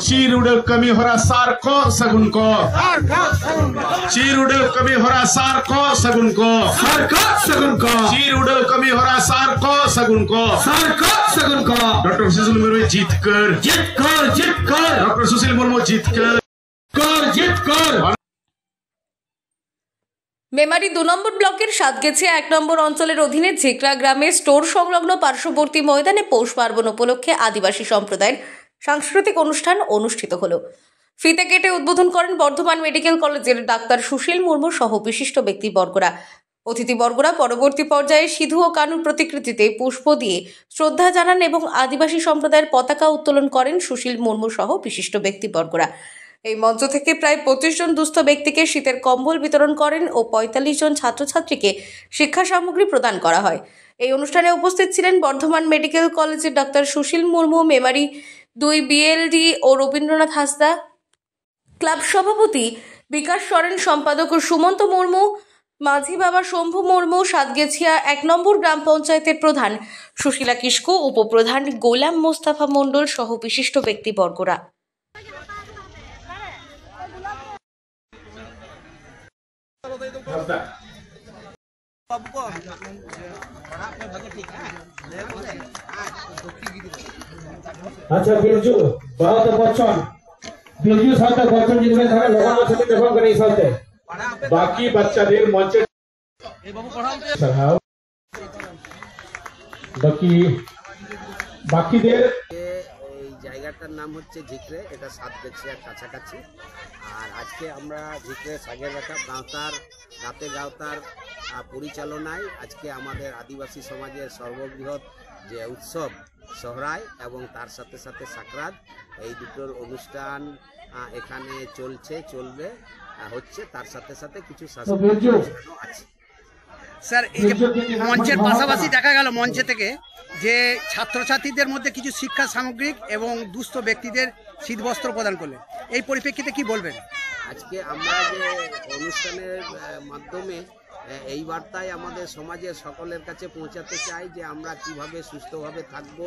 Cirude kami hora sarko sagun ko. Cirude kami hora sarko sagun ko. Cirude kami hora sarko sagun ko. Dr. Susil Murmu jitkar. Dr. Susil Murmu jitkar. Memari ২ নম্বর ব্লকের সাতগেছিয়া ১ নম্বর অঞ্চলের অধীনে ঝিকরা গ্রামে store সংলগ্ন পার্শ্ববর্তী ময়দানে পৌষ পার্বণ উপলক্ষে আদিবাসী সম্প্রদায়ের সাংস্কৃতিক অনুষ্ঠান অনুষ্ঠিত হলো। ফিতে কেটে উদ্বোধন করেন বর্ধমান মেডিকেল কলেজের ডাক্তার সুশীল মুর্মু সহ বিশিষ্ট ব্যক্তিবর্গরা। অতিথিবর্গরা পরবর্তী পর্যায়ে সিধু ও কানুর প্রতিকৃতিতে পুষ্প দিয়ে শ্রদ্ধা জানান এবং আদিবাসী সম্প্রদায়ের পতাকা উত্তোলন করেন সুশীল মুর্মু সহ বিশিষ্ট ব্যক্তিবর্গরা। এই মঞ্চ থেকে প্রায় ২৫ জন দুস্থ ব্যক্তিকে শীতের কম্বল বিতরণ করেন ও ৪৫ জন ছাত্রছাত্রীকে শিক্ষা সামগ্রী প্রদান করা হয়। এই অনুষ্ঠানে উপস্থিত ছিলেন বর্ধমান মেডিকেল কলেজের ডাক্তার সুশীল মুর্মু, মেমারি ২ বিএলডি ও রবীন্দ্রনাথ হাসদা ক্লাব সভাপতি বিকাশ সরেন, সম্পাদক সুমন্ত মুর্মু, মাঝি বাবা শম্ভু মুর্মু, সাতগেছিয়া ১ নম্বর গ্রাম পঞ্চায়েতের প্রধান সুশীলা কিস্কু, উপপ্রধান গোলাম মোস্তফা মণ্ডল সহ বিশিষ্ট ব্যক্তিবর্গরা। अच्छा बिरजू बहुत बच्चन बिरजू साथे बच्चन जिनमें थाने लोगों को साथे देखो करे साथे बाकी बच्चाদের মঞ্চে সরাও বাকিদের এই জায়গাটার নাম হচ্ছে ঝিকরে, এটা সাতগেছিয়ার কাছাকাছি। আর আজকে আমরা ঝিকরে সাগের রাখা গাঁওতার পরিচালনায় আজকে আমাদের আদিবাসী সমাজের সর্ববৃহৎ যে উৎসব সোহরাই এবং তার সাথে সাথে সাকরাত, এই দুটোর অনুষ্ঠান এখানে চলবে হচ্ছে। তার সাথে সাথে কিছু সাংস্কৃতিক অনুষ্ঠানও আছে। স্যার, এই যে মঞ্চের পাশাপাশি দেখা গেল মঞ্চে থেকে যে ছাত্রছাত্রীদের মধ্যে কিছু শিক্ষা সামগ্রিক এবং দুস্থ ব্যক্তিদের শীতবস্ত্র প্রদান করলেন, এই পরিপ্রেক্ষিতে কি বলবেন? আজকে আমরা যে অনুষ্ঠানের মাধ্যমে এই বার্তায় আমাদের সমাজের সকলের কাছে পৌঁছাতে চাই যে আমরা কিভাবে সুস্থভাবে থাকব,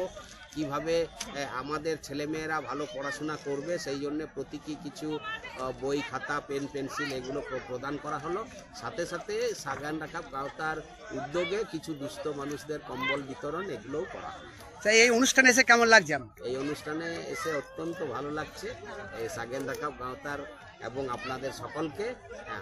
কিভাবে আমাদের ছেলেমেয়েরা ভালো পড়াশোনা করবে, সেই জন্য প্রতীকী কিছু বই, খাতা, পেন, পেন্সিল এগুলো প্রদান করা হলো। সাথে সাথে সাগান রাখা গাঁওতার উদ্যোগে কিছু দুস্থ মানুষদের কম্বল বিতরণ এগুলোও করা হলো। এই অনুষ্ঠানে এসে কেমন লাগছে? এই অনুষ্ঠানে এসে অত্যন্ত ভালো লাগছে। এই সাগেন রাখা গাঁওতার এবং আপনাদের সকলকে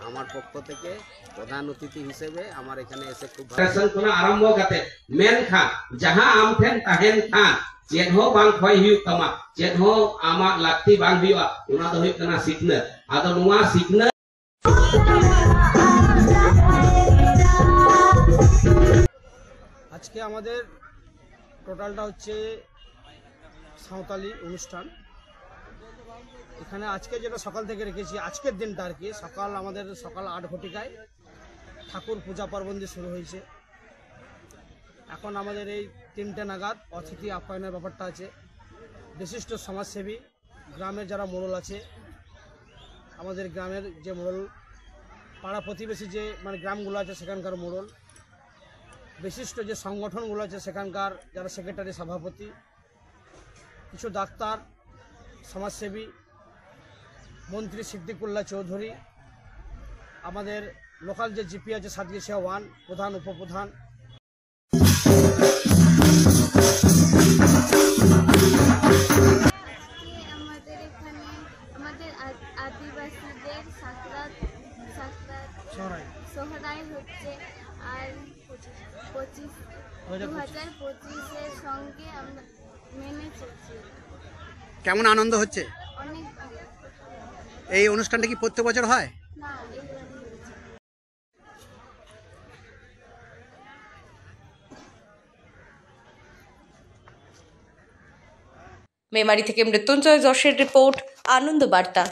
আমার পক্ষ থেকে প্রধান অতিথি হিসেবে আমার এখানে এসে খুব ভালো আরম্ভ কাতে মেন খা যাহা আম ঠেন তাহেন খা চেদ হো বাং খয় হিউ তামা চেদ হো আমা লাক্তি বাং হিউয়া ওনা দো হুᱭᱩᱜ ᱠᱟᱱᱟ ᱥᱤᱠᱷᱱᱟᱹᱛ ᱟᱫᱚ ᱱᱚᱣᱟ ᱥᱤᱠᱷᱱᱟᱹᱛ আজকে আমাদের টোটালটা হচ্ছে সাঁওতালি অনুষ্ঠান। এখানে আজকে যেটা সকাল থেকে রেখেছি, আজকের দিনটা আর কি, আমাদের সকাল ৮ ঘটিকায় ঠাকুর পূজা পার্বণ দিয়ে শুরু হয়েছে। এখন আমাদের এই ৩টে নাগাদ অতিথি আপ্যায়নের ব্যাপারটা আছে। বিশিষ্ট সমাজসেবী, গ্রামের যারা মোড়ল আছে, আমাদের গ্রামের যে মোড়ল, পাড়া প্রতিবেশী যে গ্রামগুলো আছে সেখানকার মোড়ল, বিশিষ্ট যে সংগঠনগুলো আছে সেখানকার যারা সেক্রেটারি, সভাপতি, কিছু ডাক্তার, সমাজসেবী, মন্ত্রী সিদ্দিকুল্লাহ চৌধুরী, আমাদের লোকাল যে জিপি আছে সাতগেছিয়া 1 প্রধান, উপপ্রধান, আমাদের আদিবাসীদের সাকরাত সোহরাই হচ্ছে। আর 2025-এর সঙ্গে আমরা মেনে চলছি। কেমন আনন্দ হচ্ছে? অনেক ভালো। এই অনুষ্ঠানটা কি প্রত্যেক বছর হয়? না, মেমারি থেকে মৃত্যুঞ্জয় যশের রিপোর্ট, আনন্দ বার্তা।